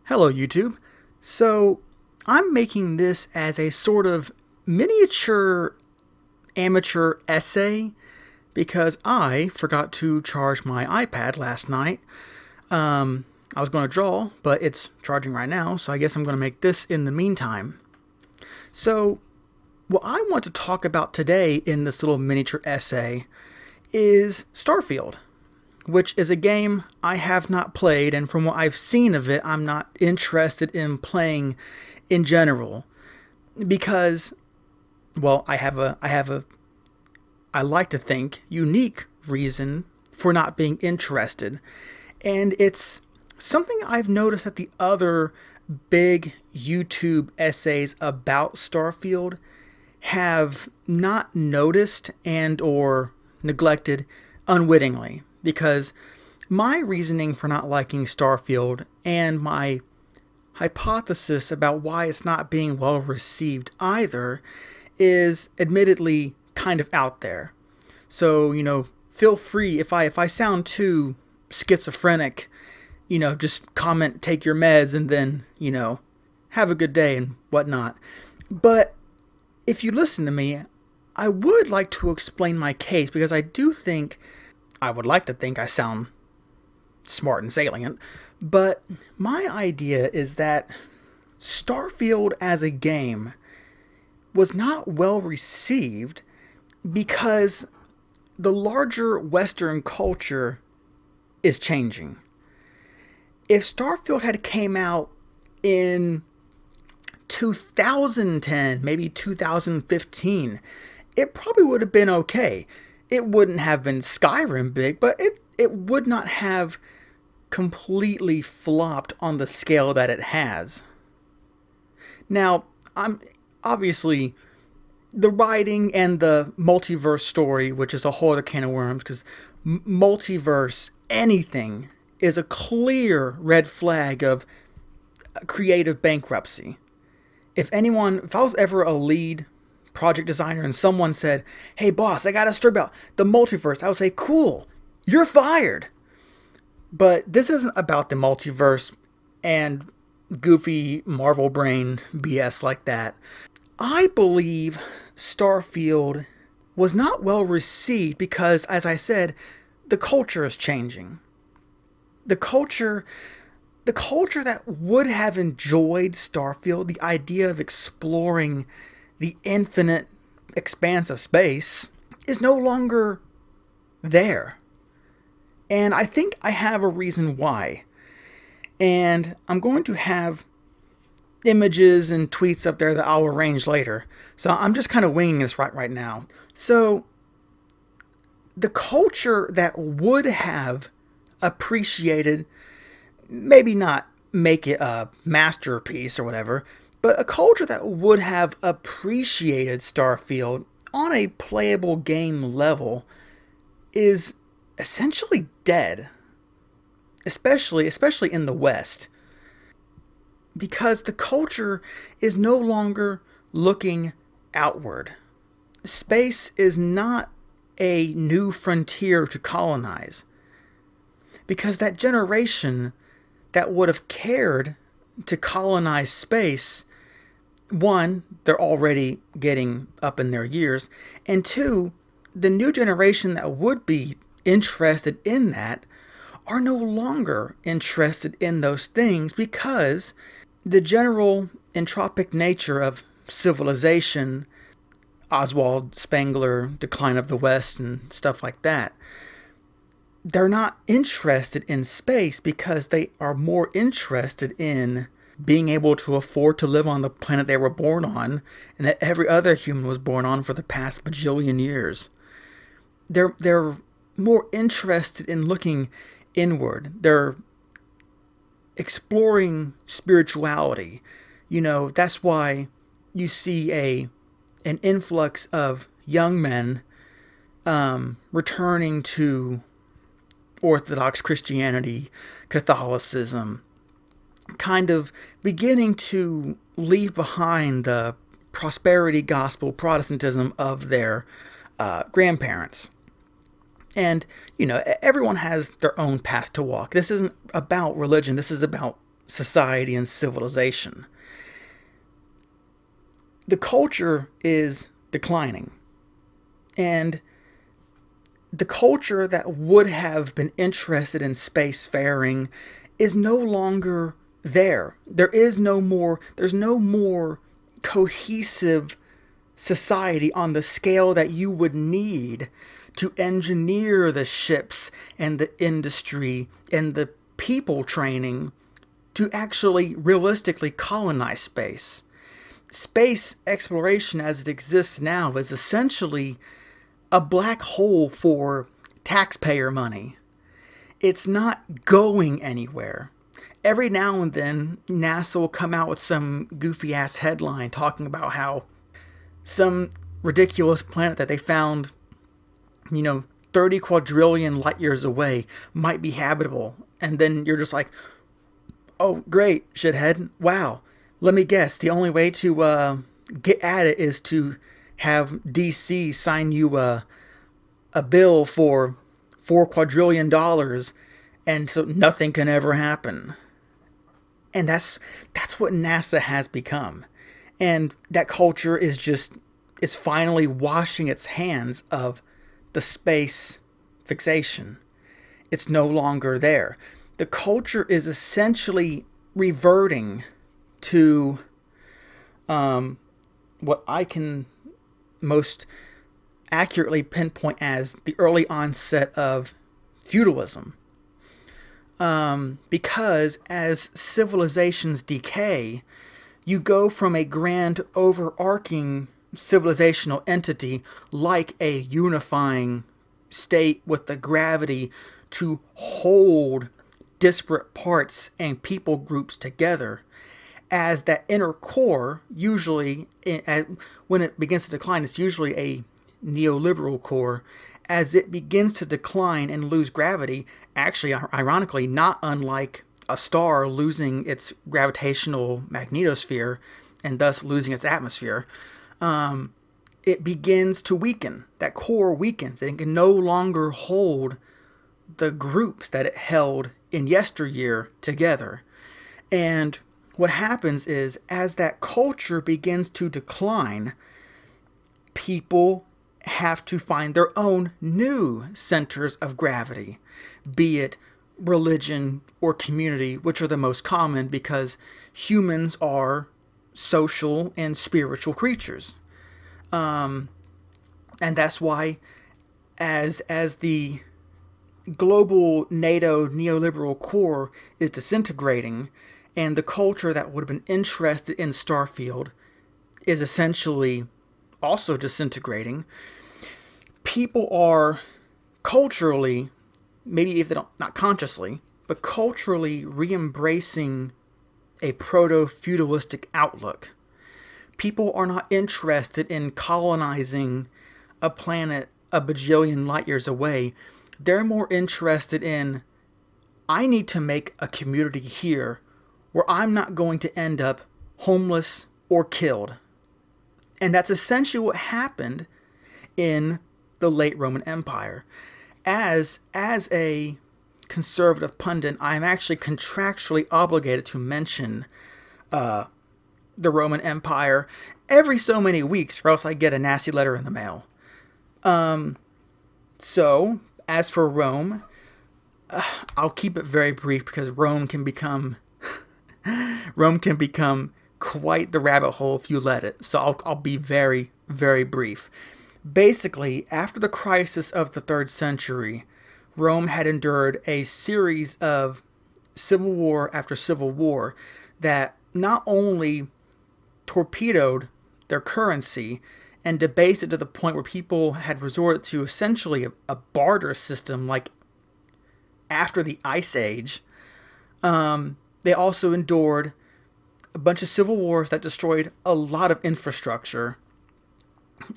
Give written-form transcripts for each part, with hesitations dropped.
Hello, YouTube. So, I'm making this as a sort of miniature amateur essay because I forgot to charge my iPad last night. I was going to draw, but it's charging right now, so I guess I'm going to make this in the meantime. So, what I want to talk about today in this little miniature essay is Starfield, which is a game I have not played, and from what I've seen of it, I'm not interested in playing in general because, well, I like to think, unique reason for not being interested, and it's something I've noticed that the other big YouTube essays about Starfield have not noticed and or neglected unwittingly, because my reasoning for not liking Starfield and my hypothesis about why it's not being well received either is admittedly kind of out there. So, feel free if I sound too schizophrenic, just comment, take your meds, and then, have a good day and whatnot. But if you listen to me, I would like to explain my case because I would like to think I sound smart and salient, but my idea is that Starfield as a game was not well received because the larger Western culture is changing. If Starfield had came out in 2010, maybe 2015, it probably would have been okay. It wouldn't have been Skyrim big, but it would not have completely flopped on the scale that it has. Now, I'm obviously the writing and the multiverse story, which is a whole other can of worms, because multiverse anything is a clear red flag of creative bankruptcy. If I was ever a lead project designer and someone said, "Hey boss, I got a story about the multiverse," I would say, "Cool, you're fired." But this isn't about the multiverse and goofy Marvel brain BS like that. I believe Starfield was not well received because, as I said, the culture is changing. The culture the culture that would have enjoyed Starfield, the idea of exploring the infinite expanse of space, is no longer there. And I think I have a reason why. And I'm going to have images and tweets up there that I'll arrange later. So I'm just kind of winging this right now. So the culture that would have appreciated, maybe not make it a masterpiece or whatever, but a culture that would have appreciated Starfield on a playable game level is essentially dead, especially in the West, because the culture is no longer looking outward. Space is not a new frontier to colonize, because that generation that would have cared to colonize space, one, they're already getting up in their years, and two, the new generation that would be interested in that are no longer interested in those things because the general entropic nature of civilization, Oswald Spengler, Decline of the West, and stuff like that, they're not interested in space because they are more interested in being able to afford to live on the planet they were born on and that every other human was born on for the past bajillion years. They're more interested in looking inward. They're exploring spirituality. That's why you see an influx of young men returning to Orthodox Christianity, Catholicism, kind of beginning to leave behind the prosperity gospel Protestantism of their grandparents. And, everyone has their own path to walk. This isn't about religion. This is about society and civilization. The culture is declining. And the culture that would have been interested in spacefaring is no longer there. There's no more cohesive society on the scale that you would need to engineer the ships and the industry and the people training to actually realistically colonize space. Space exploration as it exists now is essentially a black hole for taxpayer money. It's not going anywhere. Every now and then, NASA will come out with some goofy ass headline talking about how some ridiculous planet that they found, 30 quadrillion light years away might be habitable. And then you're just like, oh, great, shithead. Wow. Let me guess. The only way to get at it is to have DC sign you a bill for $4 quadrillion, and so nothing can ever happen. And that's what NASA has become. And that culture is finally washing its hands of the space fixation. It's no longer there. The culture is essentially reverting to what I can most accurately pinpoint as the early onset of feudalism. Because as civilizations decay, you go from a grand overarching civilizational entity like a unifying state with the gravity to hold disparate parts and people groups together, as that inner core, usually when it begins to decline, it's usually a neoliberal core. As it begins to decline and lose gravity, actually, ironically, not unlike a star losing its gravitational magnetosphere and thus losing its atmosphere, it begins to weaken. That core weakens and can no longer hold the groups that it held in yesteryear together. And what happens is, as that culture begins to decline, people have to find their own new centers of gravity, be it religion or community, which are the most common because humans are social and spiritual creatures. And that's why, as the global NATO neoliberal core is disintegrating, and the culture that would have been interested in Starfield is essentially also disintegrating, people are culturally, maybe if they don't, not consciously, but culturally re-embracing a proto-feudalistic outlook. People are not interested in colonizing a planet a bajillion light years away. They're more interested in, I need to make a community here where I'm not going to end up homeless or killed. And that's essentially what happened in the late Roman Empire. As a conservative pundit, I'm actually contractually obligated to mention the Roman Empire every so many weeks, or else I get a nasty letter in the mail. So, as for Rome, I'll keep it very brief because Rome can become quite the rabbit hole if you let it. So I'll be very, very brief. Basically, after the crisis of the 3rd century, Rome had endured a series of civil war after civil war that not only torpedoed their currency and debased it to the point where people had resorted to essentially a barter system like after the Ice Age, they also endured a bunch of civil wars that destroyed a lot of infrastructure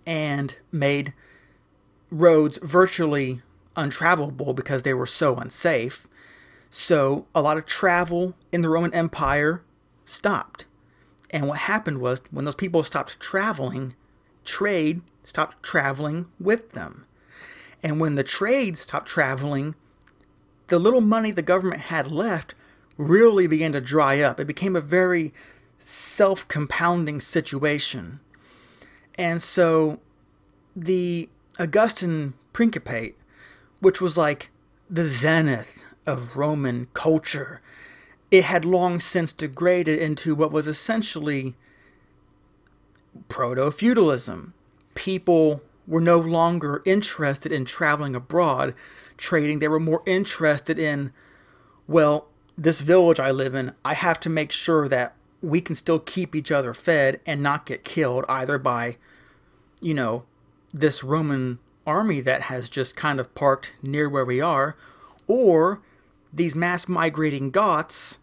and made roads virtually untravelable because they were so unsafe. So a lot of travel in the Roman Empire stopped. And what happened was, when those people stopped traveling, trade stopped traveling with them. And when the trade stopped traveling, the little money the government had left really began to dry up. It became a very self compounding situation. And so the Augustan Principate, which was like the zenith of Roman culture, it had long since degraded into what was essentially proto feudalism. People were no longer interested in traveling abroad, trading. They were more interested in, well, this village I live in, I have to make sure that we can still keep each other fed and not get killed either by, you know, this Roman army that has just kind of parked near where we are, or these mass migrating Goths.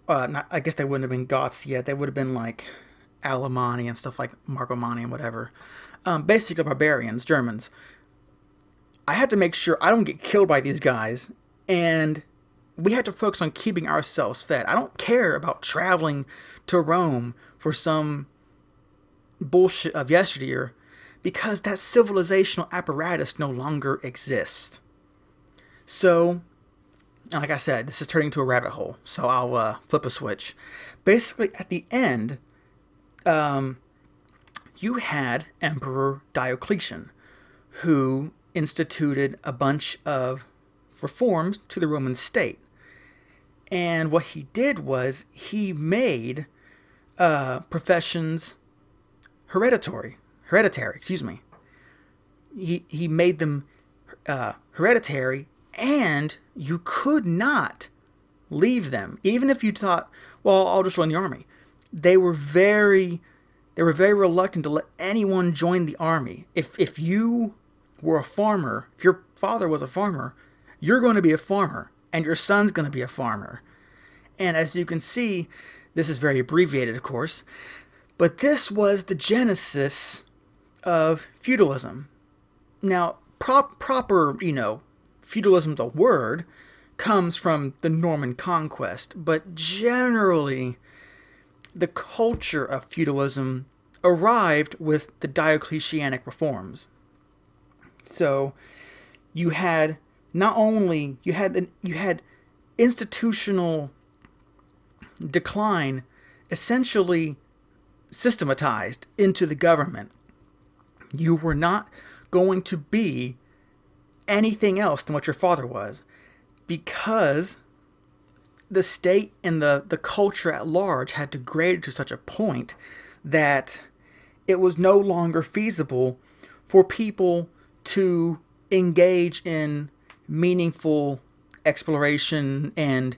I guess they wouldn't have been Goths yet. They would have been like Alemanni and stuff like Marcomanni and whatever. Basically, barbarians, Germans. I had to make sure I don't get killed by these guys, and we had to focus on keeping ourselves fed. I don't care about traveling to Rome for some bullshit of yesteryear because that civilizational apparatus no longer exists. So, like I said, this is turning into a rabbit hole, so I'll flip a switch. Basically, at the end, um, you had Emperor Diocletian, who instituted a bunch of reforms to the Roman state. And what he did was he made professions hereditary. Excuse me. He made them hereditary, and you could not leave them, even if you thought, well, I'll just join the army. They were very reluctant to let anyone join the army. If you were a farmer, if your father was a farmer, you're going to be a farmer, and your son's going to be a farmer. And as you can see, this is very abbreviated, of course, but this was the genesis of feudalism. Now, proper, feudalism, the word, comes from the Norman conquest, but generally, the culture of feudalism arrived with the Diocletianic reforms. So, you had not only you had institutional decline essentially systematized into the government. You were not going to be anything else than what your father was, because the state and the culture at large had degraded to such a point that it was no longer feasible for people to engage in meaningful exploration and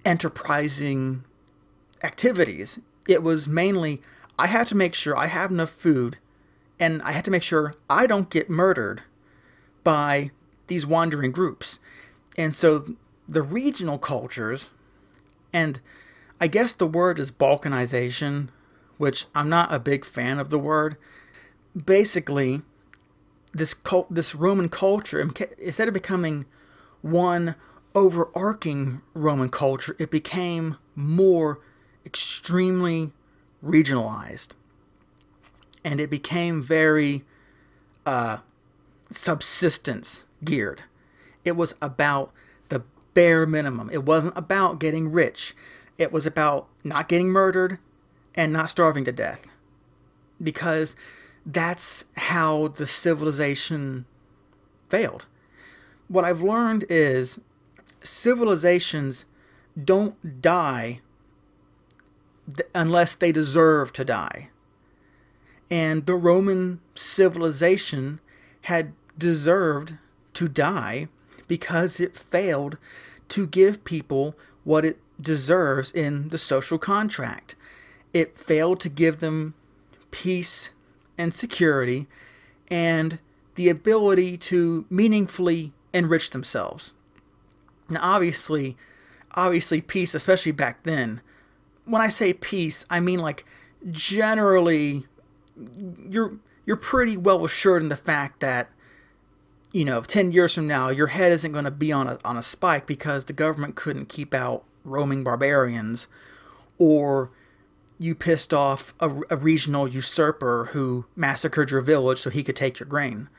enterprising activities. It was mainly, I have to make sure I have enough food, and I have to make sure I don't get murdered by these wandering groups. And so the regional cultures, and I guess the word is balkanization, which I'm not a big fan of the word. Basically, this Roman culture, instead of becoming one overarching Roman culture, it became more extremely regionalized. And it became very subsistence geared. It was about the bare minimum. It wasn't about getting rich. It was about not getting murdered and not starving to death. Because that's how the civilization failed. What I've learned is civilizations don't die unless they deserve to die. And the Roman civilization had deserved to die because it failed to give people what it deserves in the social contract. It failed to give them peace and security and the ability to meaningfully enrich themselves. Now, obviously, peace, especially back then. When I say peace, I mean like generally, you're pretty well assured in the fact that 10 years from now, your head isn't going to be on a spike because the government couldn't keep out roaming barbarians, or you pissed off a regional usurper who massacred your village so he could take your grain.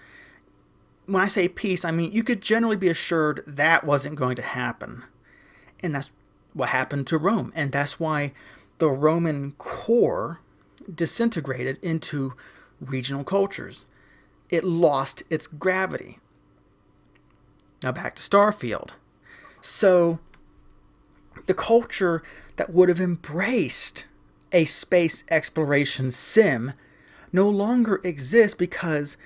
When I say peace, I mean you could generally be assured that wasn't going to happen. And that's what happened to Rome. And that's why the Roman core disintegrated into regional cultures. It lost its gravity. Now back to Starfield. So the culture that would have embraced a space exploration sim no longer exists because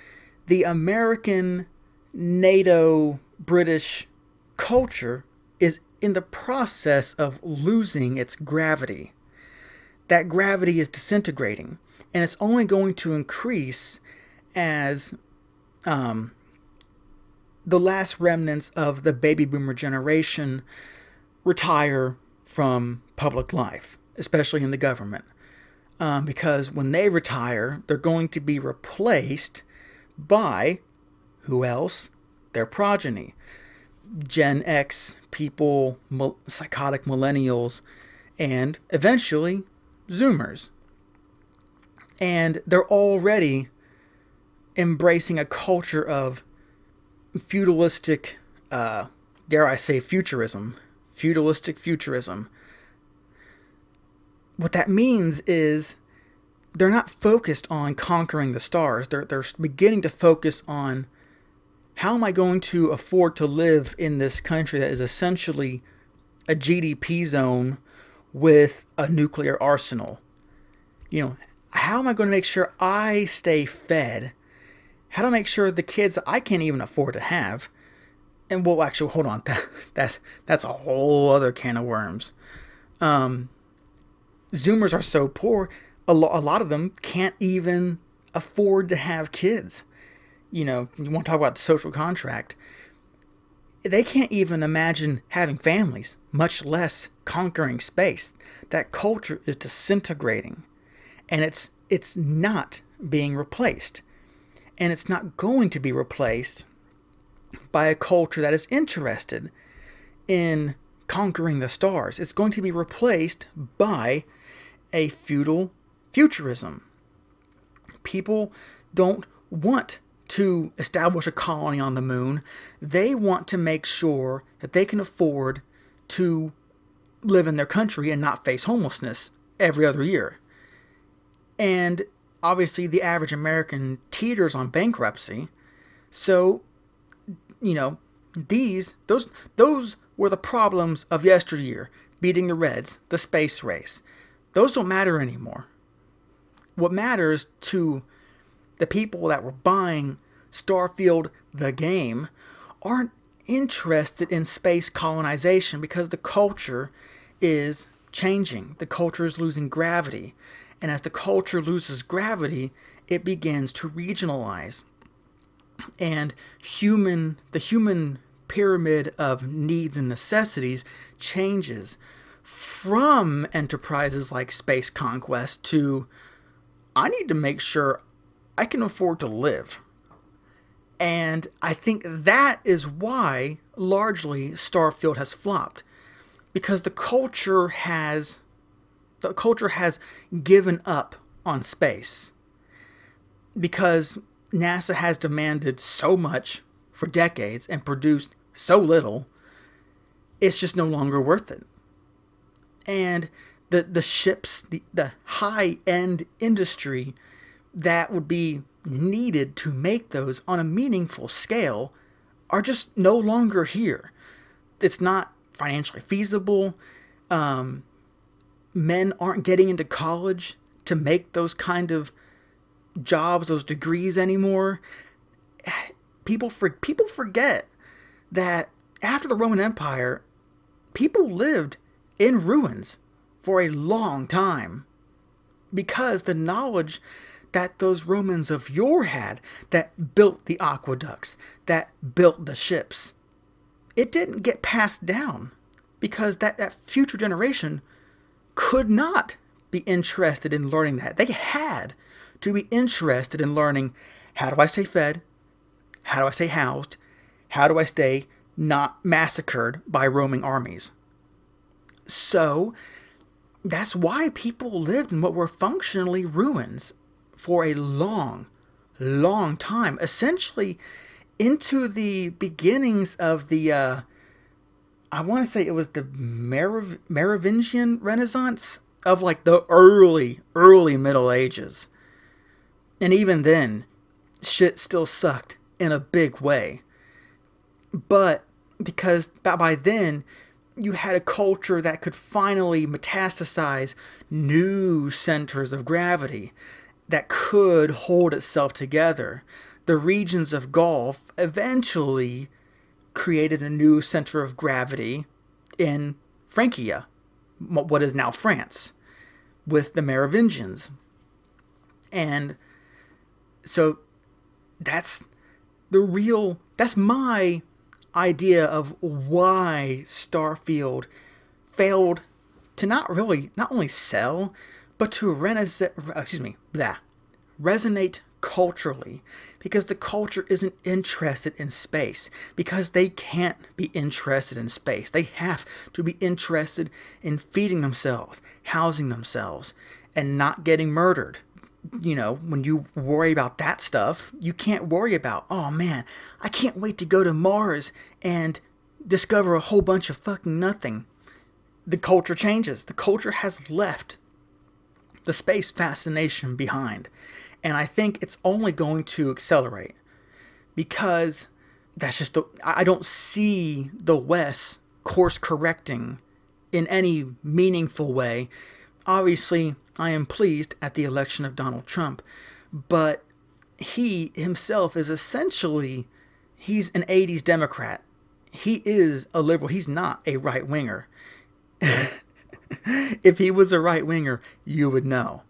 the American, NATO, British culture is in the process of losing its gravity. That gravity is disintegrating, and it's only going to increase as the last remnants of the baby boomer generation retire from public life, especially in the government. Because when they retire, they're going to be replaced by who else? Their progeny. Gen X people, psychotic millennials, and eventually Zoomers. And they're already embracing a culture of feudalistic, dare I say, futurism. Feudalistic futurism. What that means is they're not focused on conquering the stars. They're beginning to focus on how am I going to afford to live in this country that is essentially a GDP zone with a nuclear arsenal? You know, how am I going to make sure I stay fed? How to make sure the kids I can't even afford to have? And well, actually, hold on, that's a whole other can of worms. Zoomers are so poor, a lot of them can't even afford to have kids. You know, you want to talk about the social contract. They can't even imagine having families, much less conquering space. That culture is disintegrating, and it's not being replaced. And it's not going to be replaced by a culture that is interested in conquering the stars. It's going to be replaced by a feudal futurism. People don't want to establish a colony on the moon. They want to make sure that they can afford to live in their country and not face homelessness every other year. And obviously the average American teeters on bankruptcy. So, you know, those were the problems of yesteryear. Beating the Reds, the space race. Those don't matter anymore. What matters to the people that were buying Starfield the game aren't interested in space colonization because the culture is changing. The culture is losing gravity. And as the culture loses gravity, it begins to regionalize. And the human pyramid of needs and necessities changes from enterprises like space conquest to I need to make sure I can afford to live. And I think that is why largely Starfield has flopped, because the culture has given up on space, because NASA has demanded so much for decades and produced so little. It's just no longer worth it. And the ships, the high end industry that would be needed to make those on a meaningful scale are just no longer here. It's not financially feasible. Men aren't getting into college to make those kind of jobs, those degrees anymore. People forget that after the Roman Empire, people lived in ruins for a long time because the knowledge that those Romans of yore had that built the aqueducts, that built the ships, it didn't get passed down because that future generation could not be interested in learning that. They had to be interested in learning, how do I stay fed? How do I stay housed? How do I stay not massacred by roaming armies? So that's why people lived in what were functionally ruins for a long, long time, essentially into the beginnings of the I want to say it was the Merovingian Renaissance of like the early Middle Ages. And even then, shit still sucked in a big way. But because by then, you had a culture that could finally metastasize new centers of gravity that could hold itself together. The regions of Gaul eventually created a new center of gravity in Francia, what is now France, with the Merovingians. And so that's that's my idea of why Starfield failed to not only sell, but to resonate culturally, because the culture isn't interested in space, because they can't be interested in space. They have to be interested in feeding themselves, housing themselves, and not getting murdered. When you worry about that stuff, you can't worry about, oh man, I can't wait to go to Mars and discover a whole bunch of fucking nothing. The culture changes. The culture has left the space fascination behind. And I think it's only going to accelerate, because I don't see the West course correcting in any meaningful way. Obviously, I am pleased at the election of Donald Trump, but he himself is he's an 80s Democrat. He is a liberal. He's not a right winger. If he was a right winger, you would know.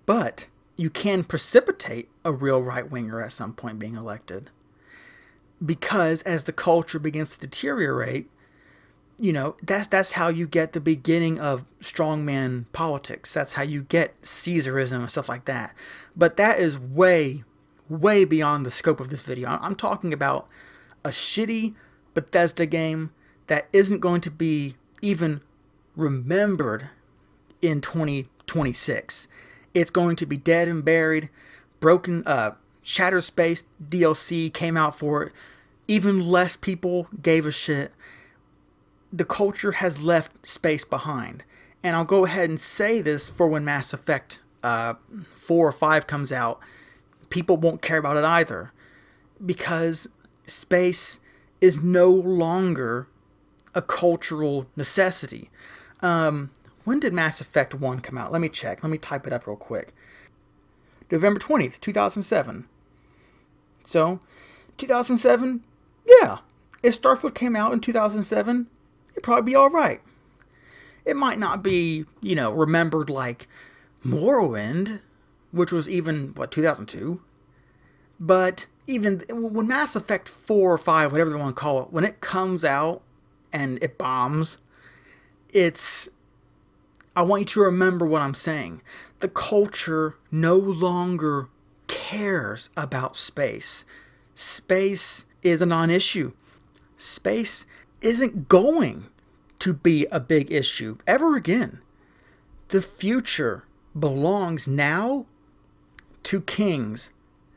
But you can precipitate a real right winger at some point being elected. Because as the culture begins to deteriorate, that's how you get the beginning of strongman politics. That's how you get Caesarism and stuff like that. But that is way beyond the scope of this video. I'm talking about a shitty Bethesda game that isn't going to be even remembered in 2026. It's going to be dead and buried. Shattered Space DLC came out for it. Even less people gave a shit. The culture has left space behind. And I'll go ahead and say this for when Mass Effect 4 or 5 comes out. People won't care about it either. Because space is no longer a cultural necessity. When did Mass Effect 1 come out? Let me check. Let me type it up real quick. November 20th, 2007. So, 2007, yeah. If Starfield came out in 2007, it'd probably be alright. It might not be, remembered like Morrowind, which was even, 2002? But even when Mass Effect 4 or 5, whatever they want to call it, when it comes out and it bombs, I want you to remember what I'm saying. The culture no longer cares about space. Space is a non-issue. Space isn't going to be a big issue ever again. The future belongs now to kings,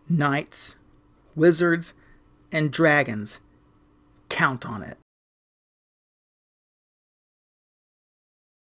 knights, wizards, and dragons. Count on it.